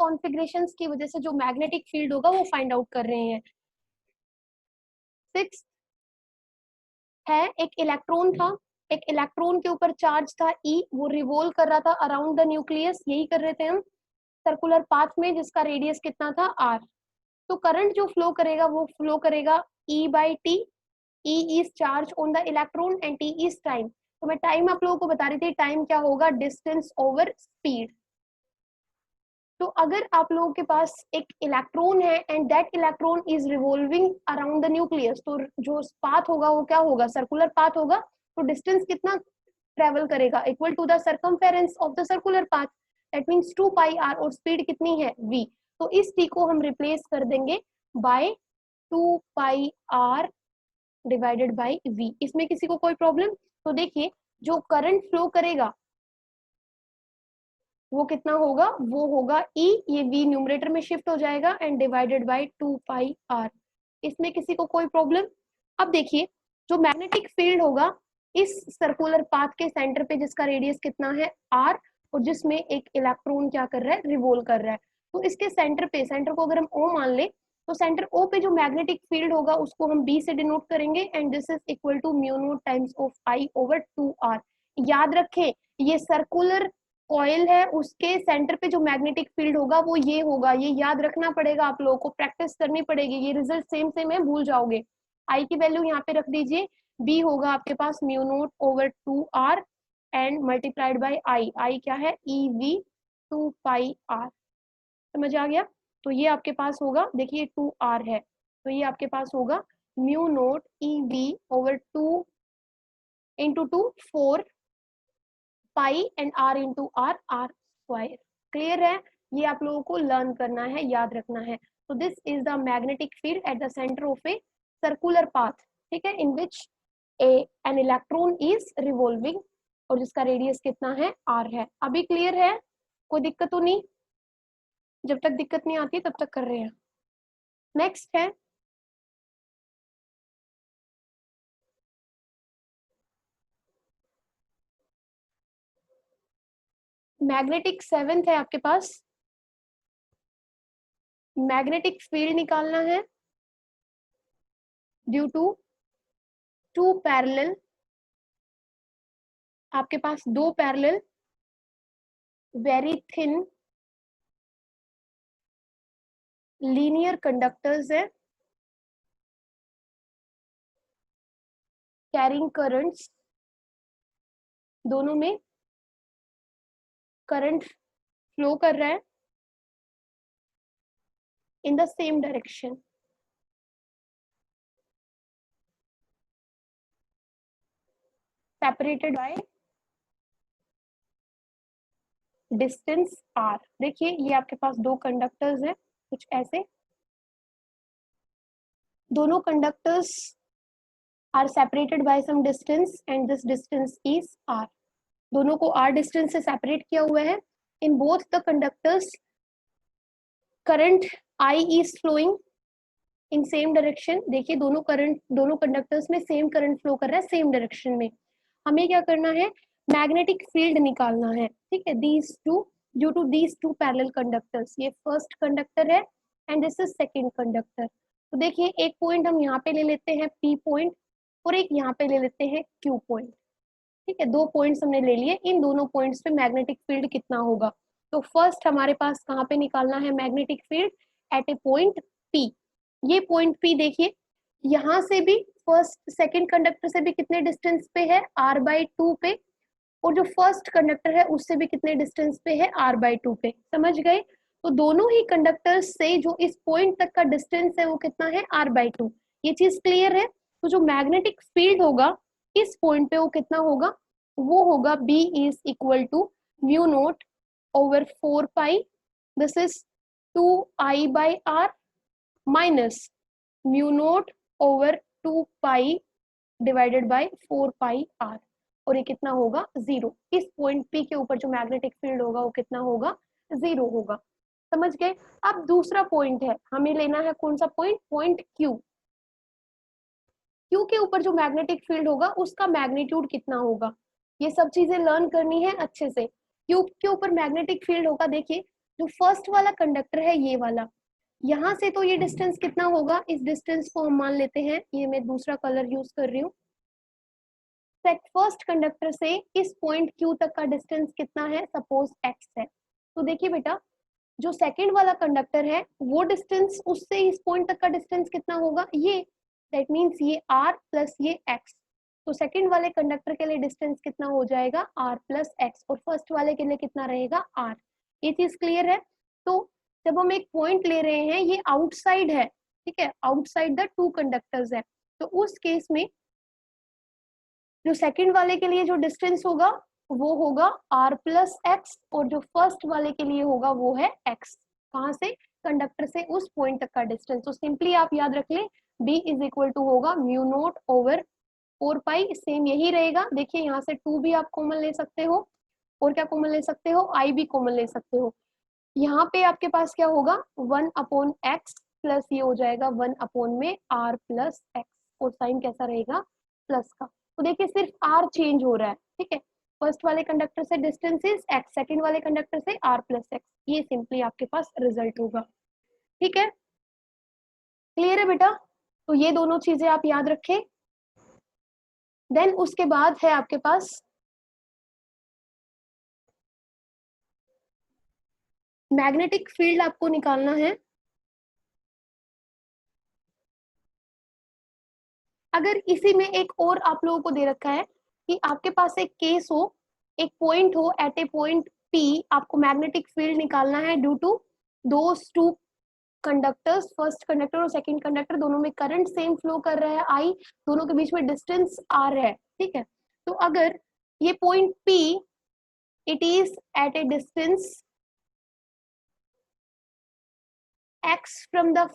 Configurations की वजह से जो मैग्नेटिक फील्ड होगा वो फाइंड आउट कर रहे हैं। 6 है, एक इलेक्ट्रॉन था, एक इलेक्ट्रॉन के ऊपर चार्ज था ई, वो रिवॉल्व कर रहा था अराउंड द न्यूक्लियस, यही कर रहे थे हम सर्कुलर पाथ में, जिसका रेडियस कितना था आर। तो करंट जो फ्लो करेगा वो फ्लो करेगा E by T, E is charge on the electron and T is time. तो मैं टाइम आप लोगों को बता रही थी, टाइम क्या होगा, डिस्टेंस ओवर स्पीड। तो अगर आप लोगों के पास एक इलेक्ट्रॉन है and that electron is revolving around the nucleus, तो जो पाथ होगा वो क्या होगा, सर्कुलर पाथ होगा। तो डिस्टेंस कितना ट्रेवल करेगा, equal to the circumference of the circular path, that means 2 pi R, और स्पीड कितनी है v। तो इस t को हम रिप्लेस कर देंगे by 2 pi R divided by v। इसमें किसी को कोई प्रॉब्लम? तो देखिए जो करंट फ्लो करेगा वो कितना होगा, वो होगा E, ये V न्यूमरेटर में शिफ्ट हो जाएगा and divided by 2 pi R। इसमें किसी को कोई प्रॉब्लम? अब देखिए जो मैग्नेटिक फील्ड होगा इस सर्कुलर पाथ के सेंटर पे, जिसका रेडियस कितना है R, और जिसमें एक इलेक्ट्रॉन क्या कर रहा है, रिवॉल्व कर रहा है। तो इसके सेंटर पे, सेंटर को अगर हम O मान ले, तो सेंटर O पे जो मैग्नेटिक फील्ड होगा उसको हम B से डिनोट करेंगे and this is equal to mu naught times of I over 2R। याद रखें ये सर्कुलर कॉइल है, उसके सेंटर पे जो मैग्नेटिक फील्ड होगा वो ये होगा, ये याद रखना पड़ेगा, आप लोगों को प्रैक्टिस करनी पड़ेगी, ये रिजल्ट सेम सेम है, भूल जाओगे। आई की वैल्यू यहाँ पे रख दीजिए, बी होगा आपके पास mu naught over 2r and multiplied by I, I क्या है, ई वी 2 पाई आर। समझ आ गया? तो ये आपके पास होगा, देखिए 2r है, तो ये आपके पास होगा mu naught E V over 2 into 2 4 pi and R into R, R square. Clear है? ये आप लोगों को लर्न करना है, याद रखना है। तो this is the magnetic field at the centre of a circular path, ठीक है, in which an electron is revolving, और जिसका रेडियस कितना है, आर है। अभी क्लियर है? कोई दिक्कत तो नहीं? जब तक दिक्कत नहीं आती तब तक कर रहे हैं। नेक्स्ट है मैग्नेटिक, 7th है आपके पास। मैग्नेटिक फील्ड निकालना है ड्यू टू 2 पैरेलल, आपके पास 2 parallel very thin linear conductors है कैरिंग करंट्स, दोनों में करंट फ्लो कर रहा है इन the same direction. Separated by distance r। देखिए ये आपके पास 2 कंडक्टर्स हैं कुछ ऐसे, दोनों conductors are separated by some distance and this distance is r। दोनों को r डिस्टेंस से सेपरेट किया हुआ है। In both the conductors current I is flowing in same direction. देखिए दोनों कंडक्टर्स में सेम करंट फ्लो कर रहा है सेम डायरेक्शन में। हमें क्या करना है, मैग्नेटिक फील्ड निकालना है, ठीक है। These two, due to these 2 parallel conductors, ये फर्स्ट कंडक्टर है and this is second conductor. तो देखिए एक पॉइंट हम यहाँ पे ले लेते हैं P पॉइंट, और एक यहाँ पे ले लेते हैं Q पॉइंट, ठीक है। 2 पॉइंट्स हमने ले लिए, इन दोनों पॉइंट्स पे मैग्नेटिक फील्ड कितना होगा। तो फर्स्ट हमारे पास कहाँ पे निकालना है magnetic field, eight a point P। ये पॉइंट P देखिए, यहाँ से भी फर्स्ट सेकंड कंडक्टर से भी कितने डिस्टेंस पे है, r/2 पे, और जो फर्स्ट कंडक्टर है उससे भी कितने डिस्टेंस पे है, r/2 पे। समझ गए? तो दोनों ही कंडक्टर्स से जो इस पॉइंट तक का डिस्टेंस है वो कितना है, r/2। ये चीज क्लियर है? तो जो मैग्नेटिक फील्ड होगा इस पॉइंट पे वो कितना होगा, वो होगा B is equal to mu naught over 4 pi, this is 2I/r minus mu naught over 2 pi divided by 4 pi r, और ये कितना होगा, 0। इस पॉइंट P के ऊपर जो मैग्नेटिक फील्ड होगा वो कितना होगा, 0 होगा। समझ गए? अब दूसरा पॉइंट है, हमें लेना है कौन सा पॉइंट, पॉइंट Q। Q के ऊपर जो मैग्नेटिक फील्ड होगा उसका मैग्नीट्यूड कितना होगा, ये सब चीजें लर्न करनी है अच्छे से। Q के ऊपर मैग्नेटिक फील्ड होगा, देखिए जो फर्स्ट वाला कंडक्टर है ये वाला, यहाँ से तो ये डिस्टेंस कितना होगा, इस डिस्टेंस को हम मान लेते हैं, ये मैं दूसरा कलर यूज कर रही हूँ। फर्स्ट कंडक्टर से इस पॉइंट Q तक का डिस्टेंस कितना है, सपोज x है। तो देखिए बेटा, जो सेकंड वाला कंडक्टर है वो डिस्टेंस उससे इस पॉइंट तक का डिस्टेंस कितना होगा, ये दैट मीन्स ये r प्लस ये x। तो सेकंड वाले कंडक्टर के लिए डिस्टेंस कितना हो जाएगा, r प्लस x, और फर्स्ट वाले के लिए कितना रहेगा, r। ये चीज क्लियर है। तो जब हम एक पॉइंट ले रहे हैं, ये आउटसाइड है, ठीक है, आउटसाइड द टू कंडक्टर्स है, तो उस केस में जो सेकंड वाले के लिए जो डिस्टेंस होगा वो होगा r प्लस एक्स, और जो फर्स्ट वाले के लिए होगा वो है x। कहाँ से, कंडक्टर से उस पॉइंट तक का डिस्टेंस। तो सिंपली आप याद रख लें b इज इक्वल टू होगा म्यू नोट ओवर 4 पाई, सेम यही रहेगा। देखिए यहाँ से 2 भी आप कॉमन ले सकते हो, और क्या कॉमन ले सकते हो, i भी कॉमन ले सकते हो। यहाँ पे आपके पास क्या होगा, 1/x प्लस ये हो जाएगा 1 में r प्लस एक्स, और साइन कैसा रहेगा, प्लस का। तो देखिए सिर्फ r चेंज हो रहा है, ठीक है, फर्स्ट वाले कंडक्टर से डिस्टेंस इज x, सेकंड वाले कंडक्टर से r प्लस एक्स, ये सिंपली आपके पास रिजल्ट होगा। ठीक है, क्लियर है बेटा। तो ये दोनों चीजें आप याद रखें। देन उसके बाद है आपके पास मैग्नेटिक फील्ड, आपको निकालना है। अगर इसी में एक और आप लोगों को दे रखा है कि आपके पास एक केस हो, एक पॉइंट हो, एट ए पॉइंट P आपको मैग्नेटिक फील्ड निकालना है due to those two conductors, first conductor और सेकंड कंडक्टर दोनों में करंट सेम फ्लो कर रहा है I, दोनों के बीच में डिस्टेंस R है, ठीक है। तो अगर ये point P it is at a distance x from the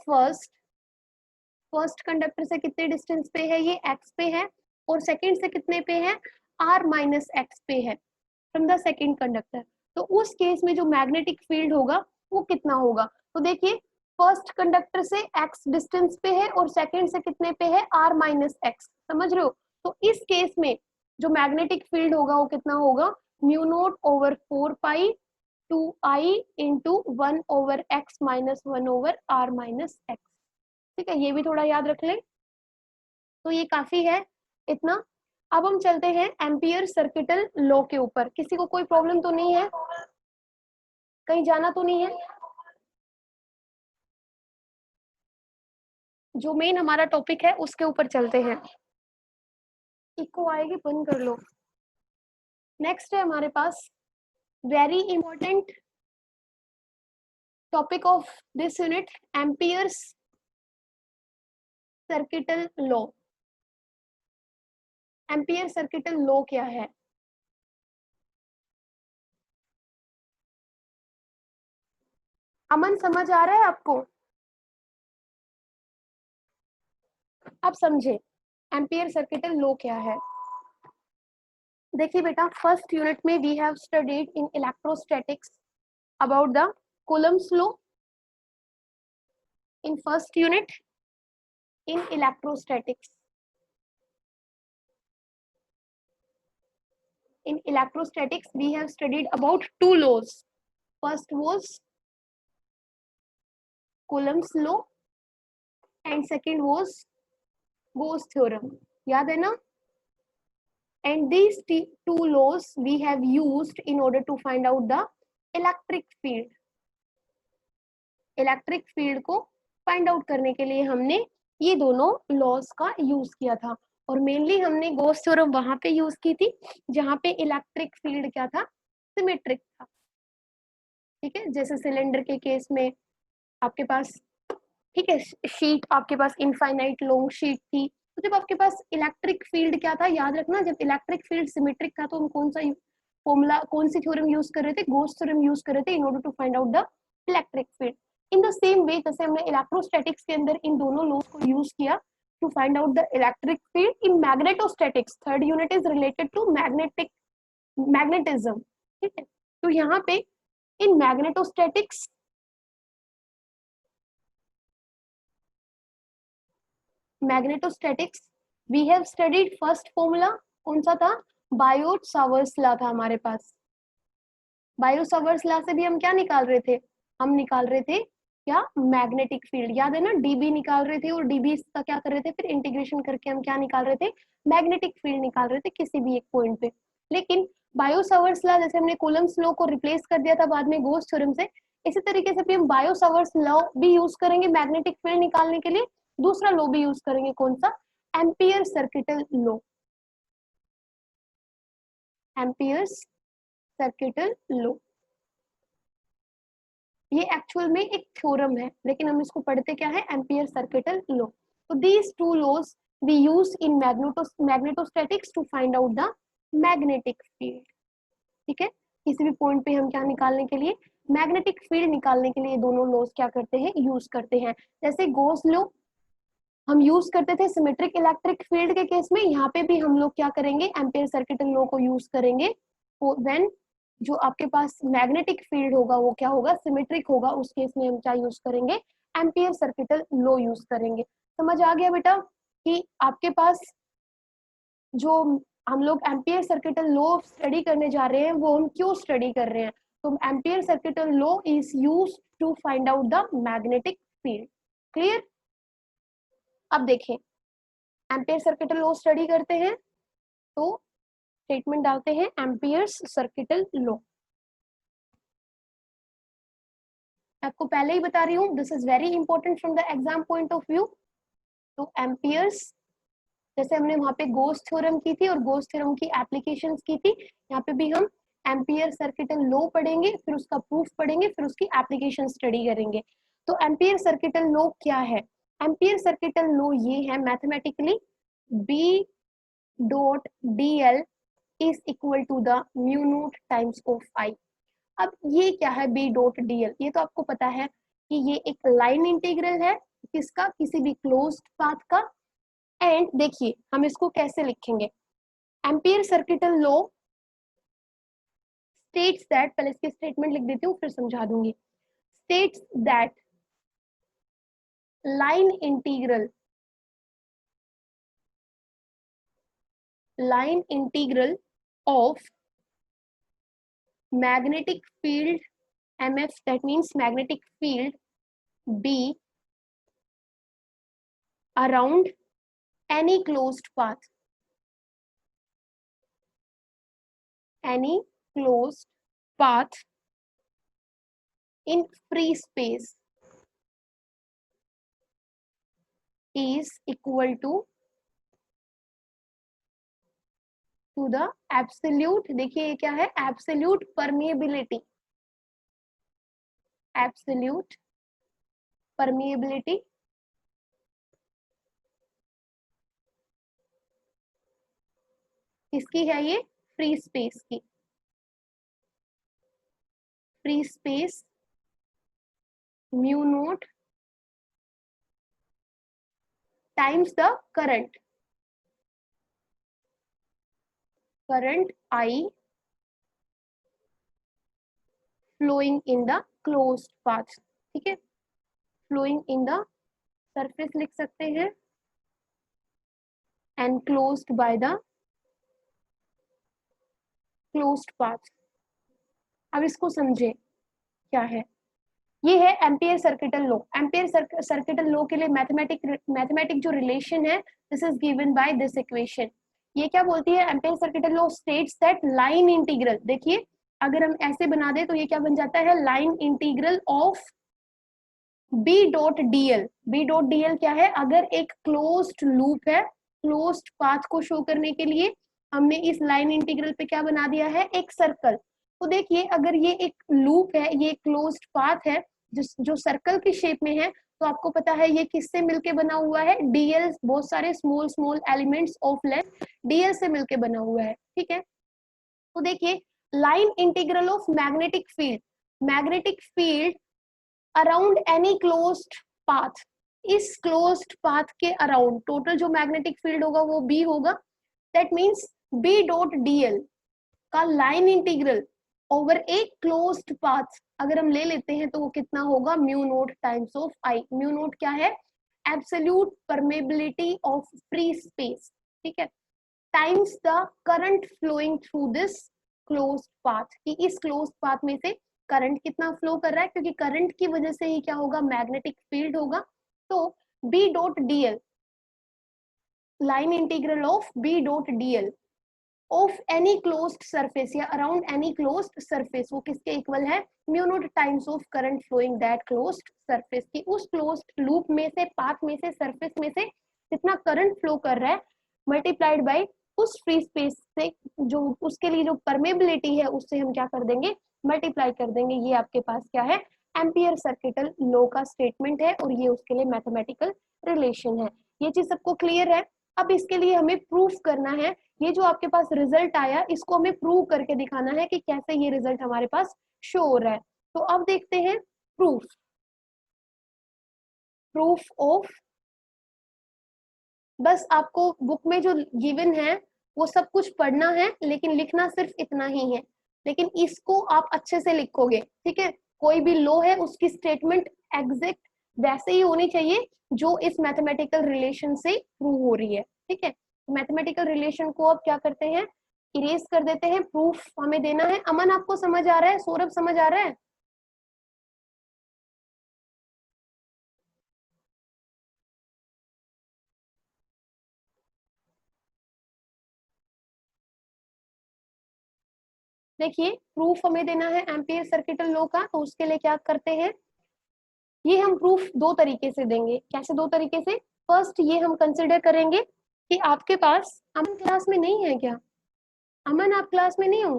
first conductor से कितने डिस्टेंस पे है, ये x पे है, और सेकंड से कितने पे है, r माइनस एक्स पे है फ्रॉम द सेकंड कंडक्टर। तो उस केस में जो मैग्नेटिक फील्ड होगा वो कितना होगा, तो देखिए फर्स्ट कंडक्टर से x डिस्टेंस पे है और सेकंड से कितने पे है, r माइनस एक्स, समझ रहे हो। तो इस केस में जो मैग्नेटिक फील्ड होगा वो कितना होगा, म्यू नोट ओवर 4 पाई 2i into 1/x minus 1/r minus x. ठीक है, ये भी थोड़ा याद रख लें। तो ये काफी है इतना। अब हम चलते हैं एम्पियर सर्किटल लॉ के ऊपर। किसी को कोई प्रॉब्लम तो नहीं है, कहीं जाना तो नहीं है। जो मेन हमारा टॉपिक है उसके ऊपर चलते हैं। इको आएगी, बंद कर लो। नेक्स्ट है हमारे पास very important topic of this unit, Ampere's circuital law. Ampere circuital law क्या है, अमन समझ आ रहा है आपको, आप समझे एम्पियर सर्किटल लॉ क्या है। देखिए बेटा, फर्स्ट यूनिट में we have studied in electrostatics about the Coulomb's law. In first unit in electrostatics, in electrostatics we have studied about two laws. First was Coulomb's law and second was Gauss theorem. याद है ना। And these two laws we have used in order to find out the electric field. Electric field को find out करने के लिए हमने ये दोनों लॉस का यूज किया था, और मेनली हमने गॉस थ्योरम वहां पे यूज की थी जहां पे इलेक्ट्रिक फील्ड क्या था, सिमेट्रिक था। ठीक है, जैसे सिलेंडर के केस में आपके पास, ठीक है, शीट आपके पास इनफाइनाइट लॉन्ग शीट थी, तो जब आपके पास इलेक्ट्रिक फील्ड क्या था, याद रखना जब इलेक्ट्रिक फील्ड सिमेट्रिक था तो हम कौन सा फॉर्मूला, कौन सी थ्योरम यूज कर रहे थे, गॉस थ्योरम यूज कर रहे थे in order to find out the electric field. In the same way जैसे हमने इलेक्ट्रोस्टैटिक्स के अंदर इन दोनों लॉज को यूज किया to find out the electric field in magnetostatics, third unit is related to magnetism. ठीक है, तो यहाँ पे in magnetostatics we have studied first formula कौन सा था, बायोट सावर्ट्स लॉ था हमारे पास। बायोट सावर्ट्स लॉ से भी हम क्या निकाल रहे थे, हम निकाल रहे थे क्या, मैग्नेटिक फील्ड, याद है ना, डीबी निकाल रहे थे और डीबी का क्या कर रहे थे, फिर इंटीग्रेशन करके हम क्या निकाल रहे थे, मैग्नेटिक फील्ड निकाल रहे थे किसी भी एक पॉइंट पे। लेकिन बायो सावर्ट्स लॉ, जैसे हमने कूलम्स लॉ को रिप्लेस कर दिया था बाद में गोस थ्योरम से, इसी तरीके से भी हम बायो सावर्ट्स लॉ भी यूज करेंगे मैग्नेटिक फील्ड निकालने के लिए। दूसरा लॉ भी यूज करेंगे, कौन सा, ampere circuital law, amperes circuital law. ये एक्चुअल में एक थ्योरम है, लेकिन हम इसको पढ़ते क्या है, एम्पियर सर्किटल लॉ। तो these two laws we use in magnetostatics to find out the magnetic field. ठीक है, किसी भी पॉइंट पे हम क्या निकालने के लिए, मैग्नेटिक फील्ड निकालने के लिए दोनों लॉज क्या करते हैं, यूज करते हैं। जैसे गॉस लॉ हम यूज करते थे सिमेट्रिक इलेक्ट्रिक फील्ड के केस में, यहाँ पे भी हम लोग क्या करेंगे, एम्पियर सर्किटल लॉ को यूज करेंगे। व्हेन जो आपके पास मैग्नेटिक फील्ड होगा वो क्या होगा, सिमेट्रिक होगा, उस केस में हम क्या यूज करेंगे, एम्पियर सर्किटल लॉ यूज करेंगे। समझ आ गया बेटा कि आपके पास जो हम लोग एम्पियर सर्किटल लॉ स्टडी करने जा रहे हैं वो हम क्यों स्टडी कर रहे हैं, तो Ampere circuital law is used to find out the magnetic field. Clear. अब देखें, एम्पियर सर्किटल लॉ स्टडी करते हैं तो स्टेटमेंट डालते हैं एम्पियर्स सर्किटल लॉ। आपको पहले ही बता रही हूँ, this is very important from the exam point of view. तो एम्पियर्स, जैसे हमने वहां पे गोस थ्योरम की थी और गोस थ्योरम की एप्लीकेशंस की थी, यहाँ पे भी हम एम्पियर सर्किटल लॉ पढ़ेंगे, फिर उसका प्रूफ पढ़ेंगे, फिर उसकी एप्लीकेशन स्टडी करेंगे। तो एम्पियर सर्किटल लॉ क्या है, एम्पियर सर्किटल लॉ ये है mathematically, B dot D L is equal to the mu naught times of I. अब ये क्या है बी डॉट डी एल, ये तो आपको पता है कि ये एक लाइन इंटीग्रल है, किसका, किसी भी क्लोज्ड पाथ का। एंड देखिए हम इसको कैसे लिखेंगे, ampere circuital law states that, पहले इसकी स्टेटमेंट लिख देती हूँ फिर समझा दूंगी। States that line integral of magnetic field mf, that means magnetic field b around any closed path, any closed path in free space is equal to the absolute, देखिए ये क्या है, absolute permeability, absolute permeability किसकी है, ये free space की, free space mu naught times the current I flowing in the closed path। ठीक है, flowing in the surface लिख सकते हैं, enclosed by the closed path। अब इसको समझे क्या है, ये है Ampere circuital law. Ampere circuital law के लिए मैथमेटिक जो रिलेशन है, this is given by this equation. ये क्या बोलती है, Ampere circuital law states that line integral, देखिए अगर हम ऐसे बना दे तो ये क्या बन जाता है, line integral of B dot dl. B dot dl क्या है, अगर एक क्लोज्ड लूप है, क्लोज्ड पाथ को शो करने के लिए हमने इस लाइन इंटीग्रल पे क्या बना दिया है, एक सर्कल। तो देखिए अगर ये एक लूप है, ये क्लोज्ड पाथ है जो सर्कल की शेप में है, तो आपको पता है ये किससे मिलके बना हुआ है, डीएल, बहुत सारे small small elements of length DL से मिलके बना हुआ है। ठीक है, तो देखिए line integral of magnetic field around any closed path, इस क्लोज्ड पाथ के अराउंड टोटल जो मैग्नेटिक फील्ड होगा वो बी होगा। That means B dot DL का line integral over a closed path अगर हम ले लेते हैं तो वो कितना होगा, mu naught times of I. Mu naught क्या है, absolute permeability of free space, ठीक है, times the current flowing through this closed path, कि इस क्लोज्ड पाथ में से करंट कितना फ्लो कर रहा है, क्योंकि करंट की वजह से ही क्या होगा, मैग्नेटिक फील्ड होगा। तो B dot dl, line integral of B dot dl of any closed surface या अराउंड एनी क्लोज्ड सरफेस, वो किसके इक्वल है, mu naught times of current flowing that closed surface, की उस क्लोज्ड लूप में से, पाथ में से, सरफेस में से जितना करंट फ्लो कर रहा है मल्टीप्लाइड बाय उस फ्री स्पेस से, जो उसके लिए जो परमेबिलिटी है उससे हम क्या कर देंगे, मल्टीप्लाई कर देंगे। ये आपके पास क्या है, एम्पियर सर्किटल लॉ का स्टेटमेंट है और ये उसके लिए मैथमेटिकल रिलेशन है। ये चीज सबको क्लियर है। अब इसके लिए हमें प्रूफ करना है, ये जो आपके पास रिजल्ट आया इसको हमें प्रूव करके दिखाना है कि कैसे ये रिजल्ट हमारे पास शो हो रहा है। तो अब देखते हैं प्रूफ, प्रूफ ऑफ, बस आपको बुक में जो गिवन है वो सब कुछ पढ़ना है, लेकिन लिखना सिर्फ इतना ही है, लेकिन इसको आप अच्छे से लिखोगे, ठीक है। कोई भी लॉ है उसकी स्टेटमेंट एग्जैक्ट वैसे ही होनी चाहिए जो इस मैथमेटिकल रिलेशन से प्रूव हो रही है, ठीक है। मैथमेटिकल रिलेशन को अब क्या करते हैं, इरेज कर देते हैं, प्रूफ हमें देना है। अमन आपको समझ आ रहा है, सौरभ समझ आ रहा है? देखिए प्रूफ हमें देना है एम्पियर सर्किटल लॉ का, तो उसके लिए क्या करते हैं, ये हम प्रूफ दो तरीके से देंगे। कैसे दो तरीके से, फर्स्ट ये हम कंसिडर करेंगे कि आपके पास, अमन क्लास में नहीं है क्या, अमन आप क्लास में नहीं हो?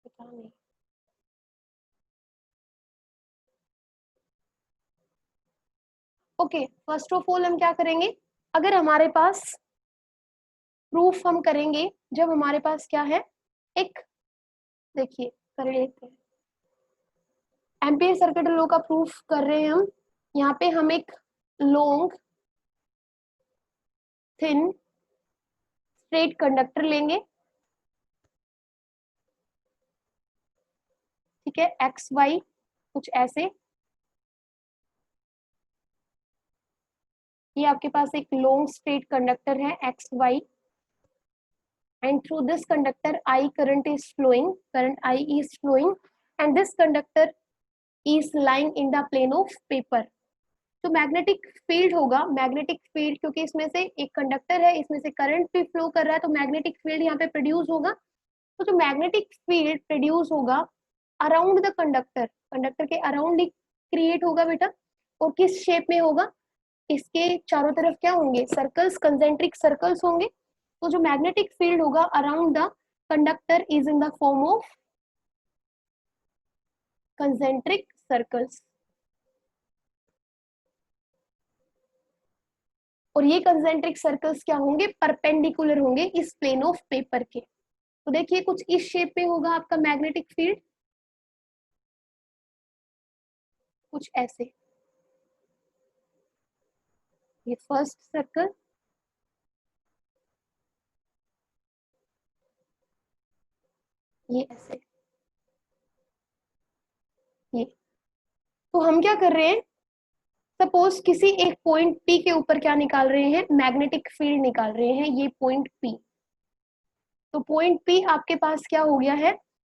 पता नहीं। ओके, फर्स्ट ऑफ ऑल हम क्या करेंगे, अगर हमारे पास प्रूफ हम करेंगे जब हमारे पास क्या है, एक, देखिए कर लेते हैं, एम्पियर सर्किटल लॉ का प्रूफ कर रहे हैं हम। यहाँ पे हम एक लॉन्ग थिन स्ट्रेट कंडक्टर लेंगे, ठीक है, एक्स वाई कुछ ऐसे, ये आपके पास एक लॉन्ग स्ट्रेट कंडक्टर है X Y, and through this conductor I current is flowing, current I is flowing, and this conductor is lying in the plane of paper। तो मैग्नेटिक फील्ड होगा, magnetic field, क्योंकि इसमें से एक conductor है, इसमें से करंट भी फ्लो कर रहा है, तो मैग्नेटिक फील्ड यहाँ पे प्रोड्यूस होगा। तो जो मैग्नेटिक फील्ड प्रोड्यूस होगा अराउंड द कंडक्टर, कंडक्टर के अराउंड ही क्रिएट होगा बेटा, और किस शेप में होगा, इसके चारों तरफ क्या होंगे, सर्कल्स, कंसेंट्रिक सर्कल्स होंगे। तो जो मैग्नेटिक फील्ड होगा around the conductor is in the form of concentric circles, और ये कंसेंट्रिक सर्कल्स क्या होंगे, परपेंडिकुलर होंगे इस प्लेन ऑफ पेपर के। तो देखिए कुछ इस शेप में होगा आपका मैग्नेटिक फील्ड, कुछ ऐसे, ये फर्स्ट सर्कल, ये ऐसे, ये। तो हम क्या कर रहे हैं, सपोज किसी एक पॉइंट पी के ऊपर क्या निकाल रहे हैं, मैग्नेटिक फील्ड निकाल रहे हैं, ये पॉइंट पी। तो पॉइंट पी आपके पास क्या हो गया है,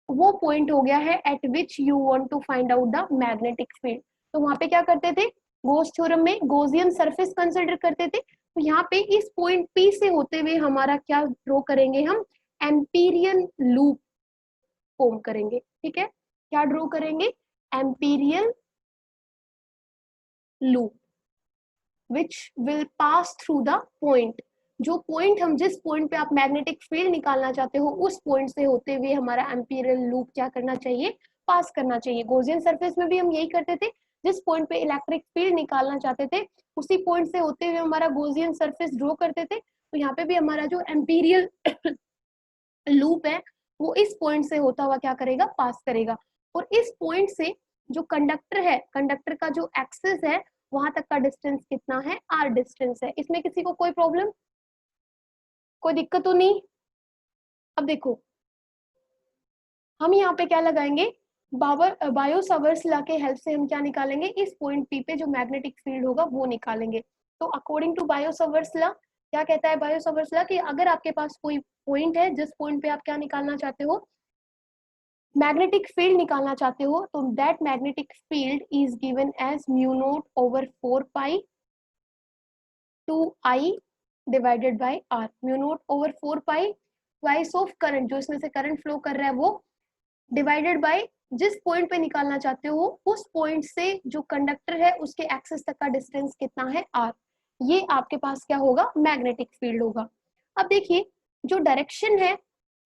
वो पॉइंट हो गया है at which you want to find out the magnetic field. तो वहां पे क्या करते थे, गोस थ्योरम में गोजियन सरफेस कंसिडर करते थे। तो यहाँ पे इस पॉइंट पी से होते हुए हमारा क्या ड्रॉ करेंगे हम, एम्पीरियन लूप फॉर्म करेंगे, ठीक है। क्या ड्रॉ करेंगे, Amperian loop which will pass through the point, जो पॉइंट हम, जिस पॉइंट पे आप मैग्नेटिक फील्ड निकालना चाहते हो उस पॉइंट से होते हुए हमारा एम्पीरियल लूप क्या करना चाहिए, पास करना चाहिए। गॉसियन सरफेस में भी हम यही करते थे, जिस पॉइंट पे इलेक्ट्रिक फील्ड निकालना चाहते थे उसी पॉइंट से होते हुए हमारा गॉसियन सरफेस ड्रॉ करते थे। तो यहाँ पे भी हमारा जो एम्पीरियल लूप है वो इस पॉइंट से होता हुआ क्या करेगा, पास करेगा। और इस पॉइंट से जो कंडक्टर है, कंडक्टर का जो एक्सेस है वहां तक का डिस्टेंस कितना है, आर डिस्टेंस है। इसमें किसी को कोई प्रॉब्लम, कोई दिक्कत तो नहीं? अब देखो हम यहाँ पे क्या लगाएंगे, बायो सावर्स लॉ के हेल्प से हम क्या निकालेंगे, इस पॉइंट पी पे जो मैग्नेटिक फील्ड होगा वो निकालेंगे। तो according to Biot Savart's law क्या कहता है बायो सावर्स लॉ, कि अगर आपके पास कोई पॉइंट है जिस पॉइंट पे आप क्या निकालना चाहते हो, मैग्नेटिक फील्ड निकालना चाहते हो, तो that magnetic field is given as mu naught over 4 pi 2 I divided by R. Mu naught over 4 pi twice of current, जो इसमें से करंट फ्लो कर रहा है वो, डिवाइडेड बाय जिस पॉइंट पे निकालना चाहते हो उस पॉइंट से जो कंडक्टर है उसके एक्सिस तक का डिस्टेंस कितना है, आर। ये आपके पास क्या होगा, मैग्नेटिक फील्ड होगा। अब देखिए जो डायरेक्शन है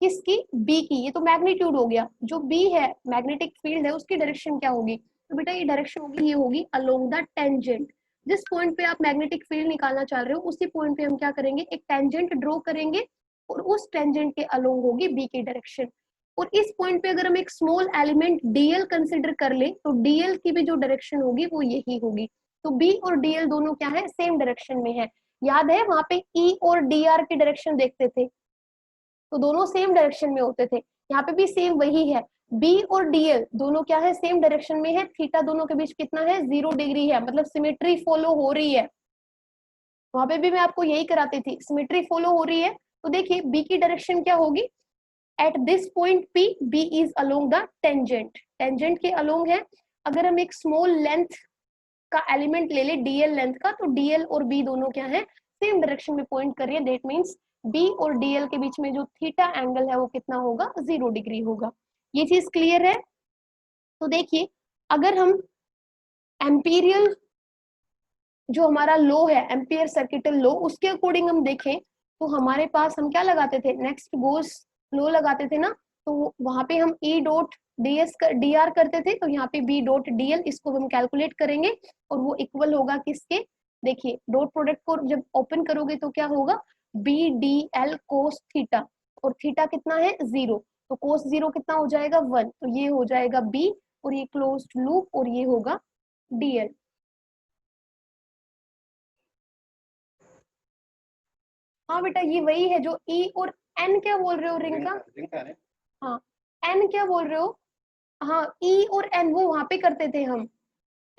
किसकी, बी की, ये तो मैग्नीट्यूड हो गया, जो बी है मैग्नेटिक फील्ड है उसकी डायरेक्शन क्या होगी, तो बेटा ये डायरेक्शन होगी, ये होगी अलोंग द टेंजेंट। जिस पॉइंट पे आप मैग्नेटिक फील्ड निकालना चाह रहे हो उसी पॉइंट पे हम क्या करेंगे, एक टेंजेंट ड्रॉ करेंगे और उस टेंजेंट के अलोंग होगी बी की डायरेक्शन। और इस पॉइंट पे अगर हम एक स्मॉल एलिमेंट डीएल कंसिडर कर ले तो डीएल की भी जो डायरेक्शन होगी वो यही होगी। तो बी और डीएल दोनों क्या है, सेम डायरेक्शन में है। याद है वहां पे ई और डी आर की डायरेक्शन देखते थे तो दोनों सेम डायरेक्शन में होते थे, यहाँ पे भी सेम वही है। बी और डीएल दोनों क्या है, सेम डायरेक्शन में है। थीटा दोनों के बीच कितना है, 0 डिग्री है, मतलब सिमेट्री फॉलो हो रही है। वहां पे भी मैं आपको यही कराती थी, सिमेट्री फॉलो हो रही है। तो देखिए बी की डायरेक्शन क्या होगी, at this point P B is along the tangent, tangent के अलोंग है। अगर हम एक स्मॉल लेंथ का एलिमेंट ले ले डीएल लेंथ का, तो डीएल और बी दोनों क्या है, सेम डायरेक्शन में पॉइंट कर रही है। दैट मींस बी और डीएल के बीच में जो थीटा एंगल है वो कितना होगा, 0 डिग्री होगा। ये चीज क्लियर है। तो देखिए अगर हम एम्पीरियल जो हमारा लो है, एम्पियर सर्किटल लो, उसके अकॉर्डिंग हम देखें तो हमारे पास हम क्या लगाते थे, नेक्स्ट गोस लो लगाते थे ना। तो वहां पे हम E dot DS D R करते थे, तो यहाँ पे बी डॉट डीएल इसको हम कैलकुलेट करेंगे और वो इक्वल होगा किसके, देखिए डॉट प्रोडक्ट को जब ओपन करोगे तो क्या होगा, B D L cos theta, और थीटा कितना है 0, तो कोस 0 कितना हो जाएगा 1, तो ये हो जाएगा बी और ये क्लोज्ड लूप और ये होगा डीएल। हाँ बेटा ये वही है जो ई और एन क्या बोल रहे हो रिंका, हाँ एन क्या बोल रहे हो, हाँ ई और एन वो वहां पे करते थे हम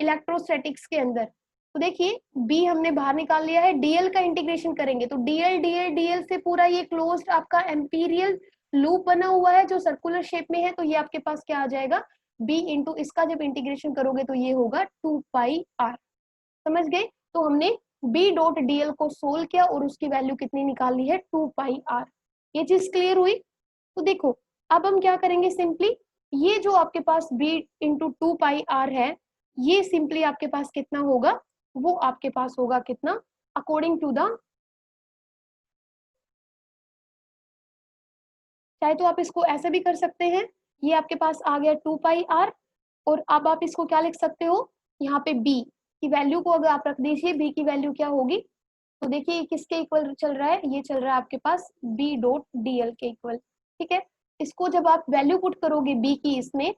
इलेक्ट्रोस्टैटिक्स के अंदर। तो देखिए बी हमने बाहर निकाल लिया है, डीएल का इंटीग्रेशन करेंगे तो डीएल डीएल डीएल से पूरा ये क्लोज्ड आपका एम्पीरियल लूप बना हुआ है जो सर्कुलर शेप में है, तो ये आपके पास क्या आ जाएगा, बी इंटू इसका जब इंटीग्रेशन करोगे तो ये होगा 2 पाई आर। समझ गए। तो हमने बी डॉट डीएल को सोल्व किया और उसकी वैल्यू कितनी निकाली है, 2 पाई आर। ये चीज क्लियर हुई। तो देखो अब हम क्या करेंगे, सिंपली ये जो आपके पास बी इंटू 2 पाई आर है, ये सिंपली आपके पास कितना होगा, वो आपके पास होगा कितना, अकॉर्डिंग टू द, चाहे तो आप इसको ऐसे भी कर सकते हैं, ये आपके पास आ गया 2 पाई आर। और अब आप इसको क्या लिख सकते हो, यहाँ पे बी की वैल्यू को अगर आप रख दीजिए, बी की वैल्यू क्या होगी, तो देखिए ये किसके इक्वल चल रहा है, ये चल रहा है आपके पास बी डॉट डीएल के इक्वल। ठीक है, इसको जब आप वैल्यू पुट करोगे बी की इसमें,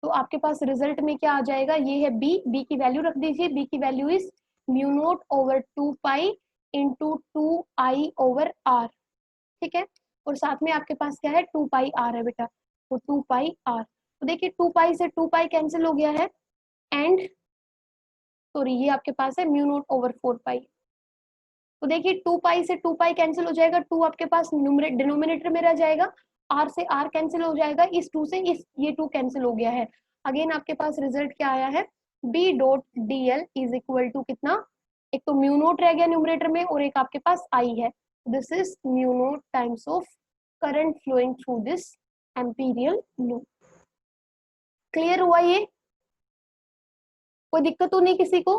तो आपके पास रिजल्ट में क्या आ जाएगा, ये है बी, बी की वैल्यू रख दीजिए, बी की value is mu naught over 2 pi into 2 I over R. ठीक है, और साथ में आपके पास क्या है, 2 पाई आर है बेटा, तो 2 पाई आर। तो देखिए 2 पाई से 2 पाई कैंसिल हो गया है, एंड सॉरी ये आपके पास है म्यू नोट ओवर 4 पाई। तो देखिए 2 पाई से 2 पाई कैंसिल हो जाएगा, 2 आपके पास डिनोमिनेटर में रह जाएगा, आर से आर कैंसिल हो जाएगा, इस 2 से इस ये 2 कैंसिल हो गया है। अगेन आपके पास रिजल्ट क्या आया है, B dot D L is equal to कितना, एक तो म्यू नोट रह गया न्यूमरेटर में और एक आपके पास आई है, this is mu naught times of current flowing through this Amperian loop. Clear हुआ ये, कोई दिक्कत तो नहीं किसी को।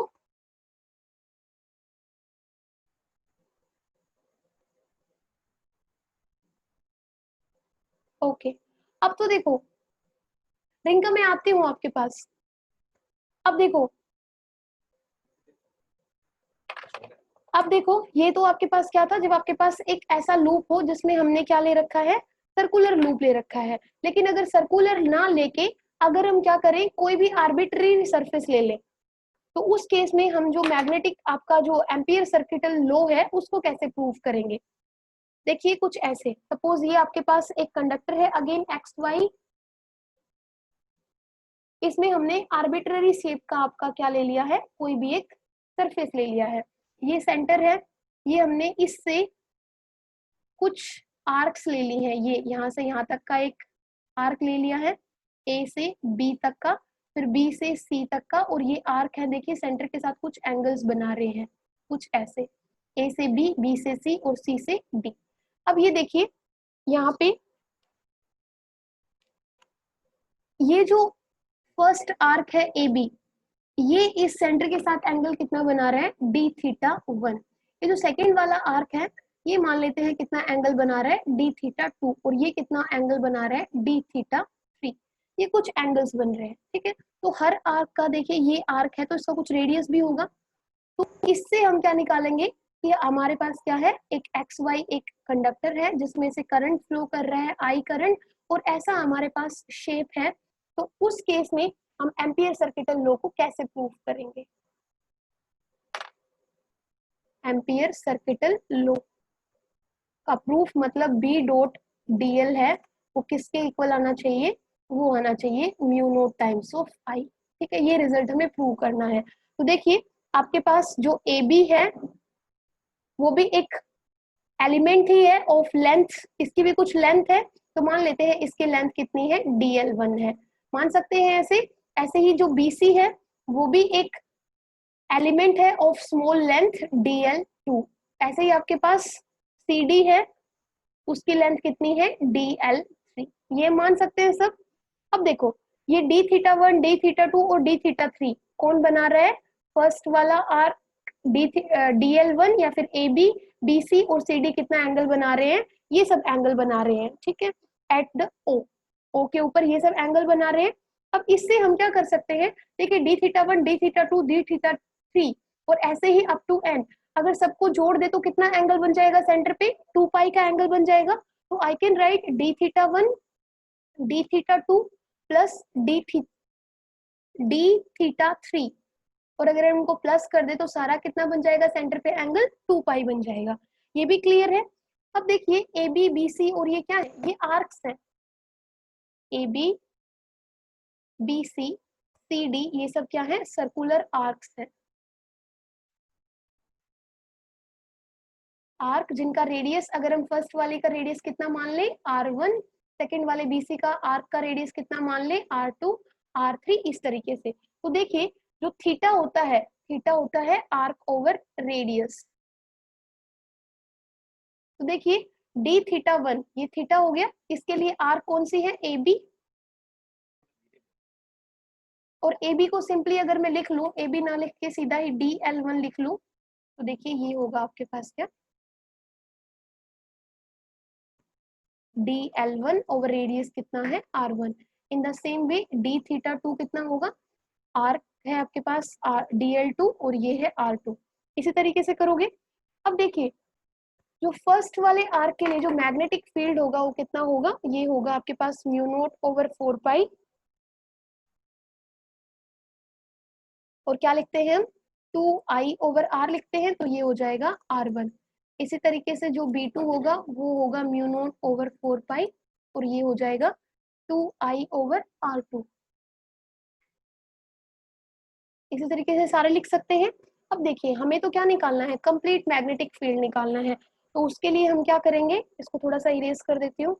ओके अब तो देखो रिंका मैं आती हूँ आपके पास। अब देखो, अब देखो ये तो आपके पास क्या था, जब आपके पास एक ऐसा लूप हो जिसमें हमने क्या ले रखा है, सर्कुलर लूप ले रखा है। लेकिन अगर सर्कुलर ना लेके अगर हम क्या करें, कोई भी आर्बिट्री सरफेस ले ले, तो उस केस में हम जो मैग्नेटिक आपका जो एम्पियर सर्किटल लो है उसको कैसे प्रूव करेंगे। देखिए कुछ ऐसे, सपोज ये आपके पास एक कंडक्टर है, अगेन एक्स वाई इसमें हमने आर्बिट्ररी शेप का आपका क्या ले लिया है, कोई भी एक सरफेस ले लिया है। ये सेंटर है, ये हमने इससे कुछ आर्क्स ले ली हैं, ये यहाँ से यहाँ तक का एक आर्क ले लिया है, ए से बी तक का, फिर बी से सी तक का, और ये आर्क है देखिए सेंटर के साथ कुछ एंगल्स बना रहे हैं कुछ ऐसे, ए से बी, बी से सी और सी से डी। अब ये देखिए यहाँ पे ये जो फर्स्ट आर्क है ए बी, ये इस सेंटर के साथ एंगल कितना बना रहा है, डी थीटा 1। ये जो सेकेंड वाला आर्क है ये मान लेते हैं कितना एंगल बना रहा है, डी थीटा 2, और ये कितना एंगल बना रहा है, डी थीटा 3। ये कुछ एंगल्स बन रहे हैं, ठीक है। तो हर आर्क का देखिए ये आर्क है तो इसका कुछ रेडियस भी होगा, तो इससे हम क्या निकालेंगे कि हमारे पास क्या है, एक एक्स वाई एक कंडक्टर है जिसमें से करंट फ्लो कर रहा है, आई करंट, और ऐसा हमारे पास शेप है। तो उस केस में हम एम्पियर सर्किटल लॉ को कैसे प्रूव करेंगे, एम्पियर सर्किटल लॉ का प्रूफ मतलब बी डॉट डीएल है, वो किसके इक्वल आना चाहिए, वो आना चाहिए म्यू नोट टाइम्स ऑफ आई, ठीक है। ये रिजल्ट हमें प्रूव करना है। तो देखिए आपके पास जो ए बी है वो भी एक एलिमेंट ही है ऑफ लेंथ, इसकी भी कुछ लेंथ है, तो मान लेते हैं इसकी लेंथ कितनी है, DL1 है, मान सकते हैं ऐसे। ऐसे ही जो BC है वो भी एक एलिमेंट है ऑफ स्मॉल लेंथ DL2। ऐसे ही आपके पास CD है, उसकी लेंथ कितनी है, DL3, ये मान सकते हैं सब। अब देखो ये D थीटा 1, D थीटा 2 और D थीटा 3 कौन बना रहा है, फर्स्ट वाला आर DL1 या फिर AB, BC और CD कितना एंगल बना रहे हैं, ये सब एंगल बना रहे हैं, ठीक है। एट द O के ऊपर ये सब एंगल बना रहे हैं। अब इससे हम क्या कर सकते हैं, देखिए D theta 1, D theta 2, D theta 3 और ऐसे ही अप टू n, अगर सबको जोड़ दे तो कितना एंगल बन जाएगा सेंटर पे, 2 पाई का एंगल बन जाएगा। तो I can write D theta 1, D theta 2 plus D theta 3, और अगर हम इनको प्लस कर दे तो सारा कितना बन जाएगा सेंटर पे एंगल, 2 पाई बन जाएगा। ये भी क्लियर है। अब देखिए ए बी बी सी और ये क्या है, ये आर्क्स है, A B B C C D, ये सब क्या है, सर्कुलर आर्क्स है। आर्क जिनका रेडियस, अगर हम फर्स्ट वाले का रेडियस कितना मान ले, R1, सेकेंड वाले BC का आर्क का रेडियस कितना मान ले, R2, R3, इस तरीके से। तो देखिए जो थीटा होता है आर्क ओवर रेडियस। तो देखिए डी थीटा 1 ये थीटा हो गया, इसके लिए आर्क कौन सी है, ए बी, और ए बी को सिंपली अगर मैं लिख लूं, ए बी ना लिख के सीधा ही DL1 लिख लूं, तो देखिए ये होगा आपके पास क्या, DL1 ओवर रेडियस कितना है, R1। In the same way D theta 2 कितना होगा, आर्क है आपके पास DL2 और ये है R2, इसी तरीके से करोगे। अब देखिए जो फर्स्ट वाले आर्क के लिए जो मैग्नेटिक फील्ड होगा वो कितना होगा, ये होगा आपके पास म्यू नोट ओवर 4 पाई, और क्या लिखते हैं हम, 2I ओवर R लिखते हैं, तो ये हो जाएगा R1। इसी तरीके से जो B2 होगा वो होगा म्यू नोट ओवर 4 पाई, और ये हो जाएगा 2I ओवर R2। इसी तरीके से सारे लिख सकते हैं। अब देखिए हमें तो क्या निकालना है, कंप्लीट मैग्नेटिक फील्ड निकालना है, तो उसके लिए हम क्या करेंगे, इसको थोड़ा सा इरेज कर देती हूँ।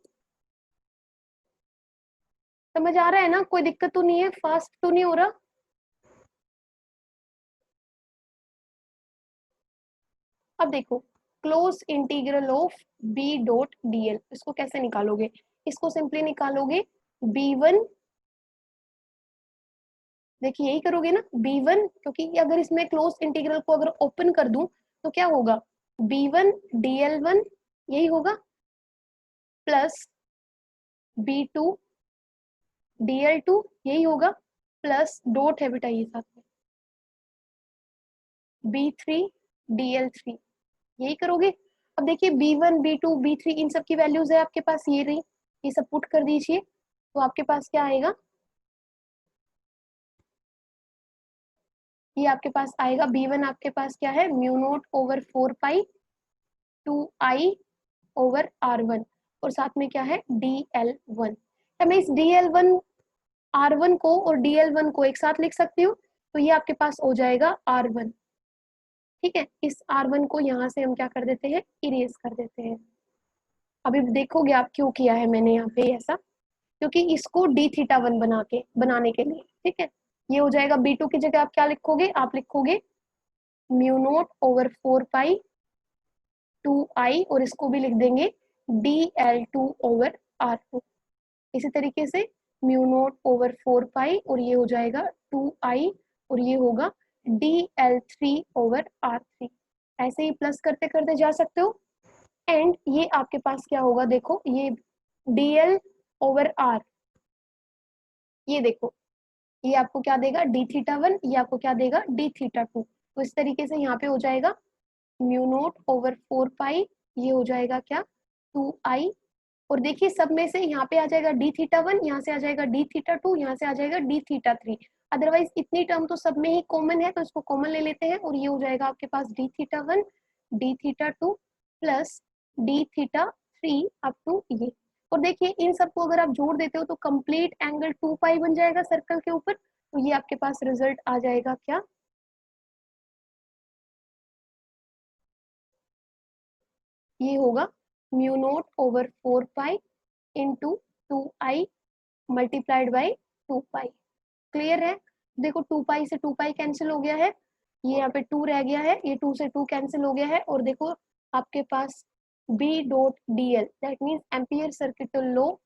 समझ आ रहा है ना, कोई दिक्कत तो नहीं है, फास्ट तो नहीं हो रहा। अब देखो close integral of B dot dl, इसको कैसे निकालोगे, इसको सिंपली निकालोगे B1, देखिए यही करोगे ना B1, क्योंकि अगर इसमें क्लोज इंटीग्रल को अगर ओपन कर दूं तो क्या होगा, B1 DL1 यही होगा, प्लस B2 DL2 यही होगा, प्लस डॉट है बेटा ये साथ में B3 DL3, यही करोगे। अब देखिए B1 B2 B3 इन सब की वैल्यूज है आपके पास, ये रही, ये सब पुट कर दीजिए, तो आपके पास क्या आएगा, ये आपके पास आएगा B1 आपके पास क्या है, म्यू नोट ओवर 4 पाई 2I ओवर R1, और साथ में क्या है DL1। मैं इस DL1 R1 को और DL1 को एक साथ लिख सकती हूँ, तो ये आपके पास हो जाएगा R1। ठीक है, इस R1 को यहाँ से हम क्या कर देते हैं, इरेज कर देते हैं। अभी देखोगे आप क्यों किया है मैंने यहाँ पे ऐसा, क्योंकि इसको d θ1 बनाने के लिए। ठीक है, ये हो जाएगा B2 की जगह आप क्या लिखोगे, आप लिखोगे μ0/4 पाई 2i, और इसको भी लिख देंगे dl2/r2। इसी तरीके से μ0/4 पाई, और ये हो जाएगा 2i, और ये होगा dl3/r3। ऐसे ही प्लस करते करते जा सकते हो। एंड ये आपके पास क्या होगा, देखो ये dl/r, ये देखो ये आपको क्या देगा d θ1, ये आपको क्या देगा d θ2। तो इस तरीके से यहाँ पे हो जाएगा μ0/4 पाई, ये हो जाएगा क्या 2i, और देखिए सब में से यहाँ पे आ जाएगा d θ1, यहाँ से आ जाएगा d θ2, यहाँ से आ जाएगा d θ3। अदरवाइज इतनी टर्म तो सब में ही कॉमन है, तो इसको कॉमन ले लेते हैं, और ये हो जाएगा आपके पास d θ1 d θ2 plus d θ3 up to ये। और देखिए इन सबको अगर आप जोड़ देते हो तो कंप्लीट एंगल 2 पाई बन जाएगा सर्कल के ऊपर। तो ये आपके पास रिजल्ट आ जाएगा क्या, ये होगा μ0/4 pi into 2i multiplied by 2 pi. Clear है, देखो 2 पाई से 2 पाई कैंसिल हो गया है, ये यहाँ पे 2 रह गया है, ये 2 से 2 कैंसिल हो गया है, और देखो आपके पास B.dl that means ampere circuital law,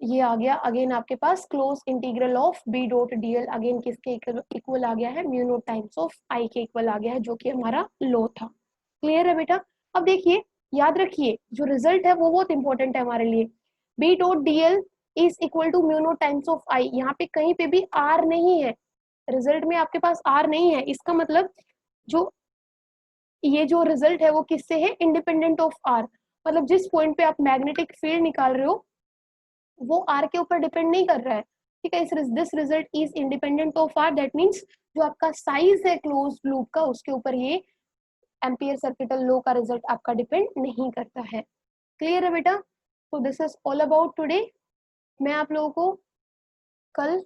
ये आ गया अगेन आपके पास close integral of B.dl again किसके इक्वल आ गया है, mu naught times of I के इक्वल आ गया है, जो कि हमारा लॉ था। क्लियर है बेटा। अब देखिए याद रखिए जो रिजल्ट है वो बहुत इंपॉर्टेंट है हमारे लिए। B.dl is equal to mu naught times of I, यहाँ पे कहीं पे भी आर नहीं है, रिजल्ट में आपके पास आर नहीं है, इसका मतलब जो ये जो रिजल्ट है वो किससे है, इंडिपेंडेंट ऑफ आर। मतलब जिस पॉइंट पे आप मैग्नेटिक फील्ड निकाल रहे हो वो आर के ऊपर डिपेंड नहीं कर रहा है। ठीक है, this result is independent of R, that means जो आपका साइज है क्लोज लूप का उसके ऊपर ये एम्पियर सर्किटल लॉ का रिजल्ट आपका डिपेंड नहीं करता है। क्लियर है बेटा। तो this is all about today. मैं आप लोगों को कल